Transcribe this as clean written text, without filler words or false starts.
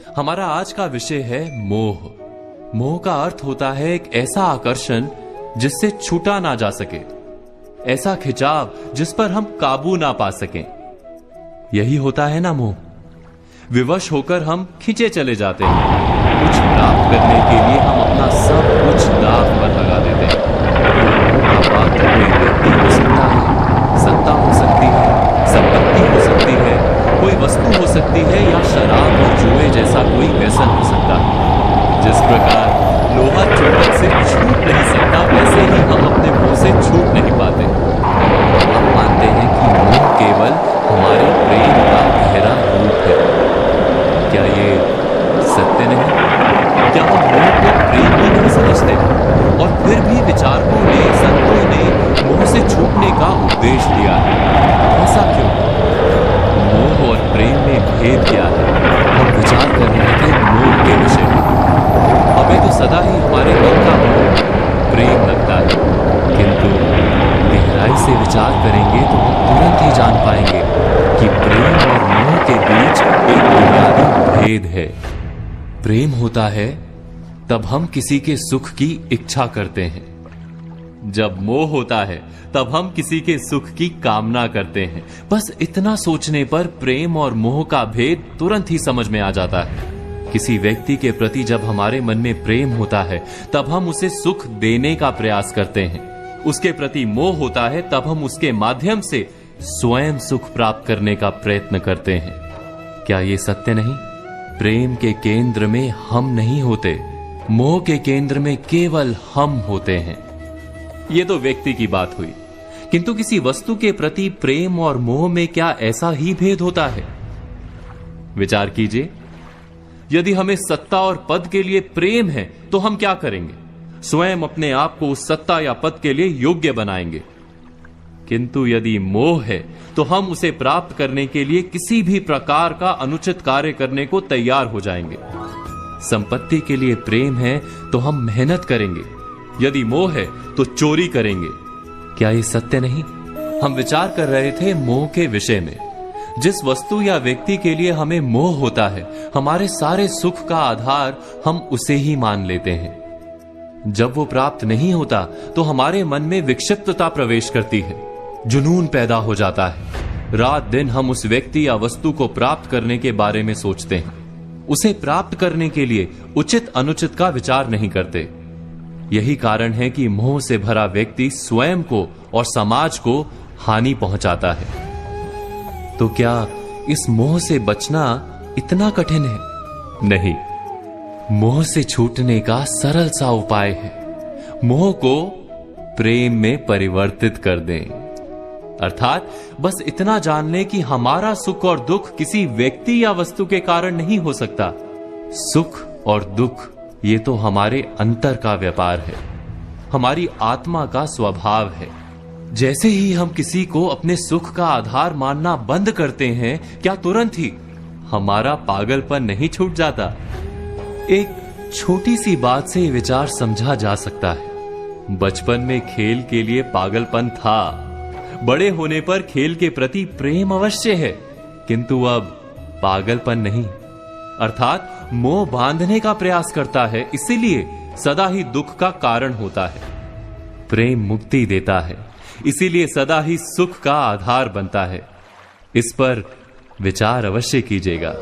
हमारा आज का विषय है मोह। मोह का अर्थ होता है एक ऐसा आकर्षण जिससे छूटा ना जा सके, ऐसा खिंचाव जिस पर हम काबू ना पा सकें। यही होता है ना मोह। विवश होकर हम खींचे चले जाते हैं। कुछ प्राप्त करने के लिए हम अपना सब कुछ दांव पर लगा देते हैं। मोह का पात्र कोई व्यक्ति हो सकता है, सत्ता हो सकती है, संपत्ति हो सकती है, कोई वस्तु हो सकती है, या शराब और जुए जैसा कोई व्यसन हो सकता है। जिस प्रकार लोहा चुंबक से छूट नहीं सकता, वैसे ही हम अपने मोह से छूट नहीं पाते। हम मानते हैं कि मोह केवल हमारे प्रेम का गहरा रूप है। क्या ये सत्य नहीं? क्या हम मोह को प्रेम ही नहीं समझते? और फिर भी विचारकों ने, संतों ने मोह से छूटने का उपदेश दिया है। ऐसा क्यों? मोह और प्रेम में भेद क्या है? हम विचार कर रहे थे मोह के विषय में। हमें तो सदा ही हमारे मन का मोह प्रेम लगता है, किंतु गहराई से विचार करेंगे तो हम तुरंत ही जान पाएंगे कि प्रेम और मोह के बीच एक बुनियादी भेद है। प्रेम होता है तब हम किसी के सुख की इच्छा करते हैं, जब मोह होता है तब हम किसी के सुख की कामना करते हैं। बस इतना सोचने पर प्रेम और मोह का भेद तुरंत ही समझ में आ जाता है। किसी व्यक्ति के प्रति जब हमारे मन में प्रेम होता है तब हम उसे सुख देने का प्रयास करते हैं। उसके प्रति मोह होता है तब हम उसके माध्यम से स्वयं सुख प्राप्त करने का प्रयत्न करते हैं। क्या ये सत्य नहीं? प्रेम के केंद्र में हम नहीं होते, मोह के केंद्र में केवल हम होते हैं। ये तो व्यक्ति की बात हुई, किंतु किसी वस्तु के प्रति प्रेम और मोह में क्या ऐसा ही भेद होता है? विचार कीजिए। यदि हमें सत्ता और पद के लिए प्रेम है तो हम क्या करेंगे? स्वयं अपने आप को उस सत्ता या पद के लिए योग्य बनाएंगे। किंतु यदि मोह है तो हम उसे प्राप्त करने के लिए किसी भी प्रकार का अनुचित कार्य करने को तैयार हो जाएंगे। संपत्ति के लिए प्रेम है तो हम मेहनत करेंगे, यदि मोह है तो चोरी करेंगे। क्या ये सत्य नहीं? हम विचार कर रहे थे मोह के विषय में। जिस वस्तु या व्यक्ति के लिए हमें मोह होता है, हमारे सारे सुख का आधार हम उसे ही मान लेते हैं। जब वो प्राप्त नहीं होता तो हमारे मन में विक्षिप्तता प्रवेश करती है, जुनून पैदा हो जाता है। रात दिन हम उस व्यक्ति या वस्तु को प्राप्त करने के बारे में सोचते हैं। उसे प्राप्त करने के लिए उचित अनुचित का विचार नहीं करते। यही कारण है कि मोह से भरा व्यक्ति स्वयं को और समाज को हानि पहुंचाता है। तो क्या इस मोह से बचना इतना कठिन है? नहीं। मोह से छूटने का सरल सा उपाय है। मोह को प्रेम में परिवर्तित कर दें। अर्थात बस इतना जान लें कि हमारा सुख और दुख किसी व्यक्ति या वस्तु के कारण नहीं हो सकता। सुख और दुख ये तो हमारे अंतर का व्यापार है, हमारी आत्मा का स्वभाव है। जैसे ही हम किसी को अपने सुख का आधार मानना बंद करते हैं, क्या तुरंत ही हमारा पागलपन नहीं छूट जाता? एक छोटी सी बात से ये विचार समझा जा सकता है। बचपन में खेल के लिए पागलपन था, बड़े होने पर खेल के प्रति प्रेम अवश्य है, किंतु अब पागलपन नहीं। अर्थात मोह बांधने का प्रयास करता है, इसीलिए सदा ही दुख का कारण होता है। प्रेम मुक्ति देता है, इसीलिए सदा ही सुख का आधार बनता है। इस पर विचार अवश्य कीजिएगा।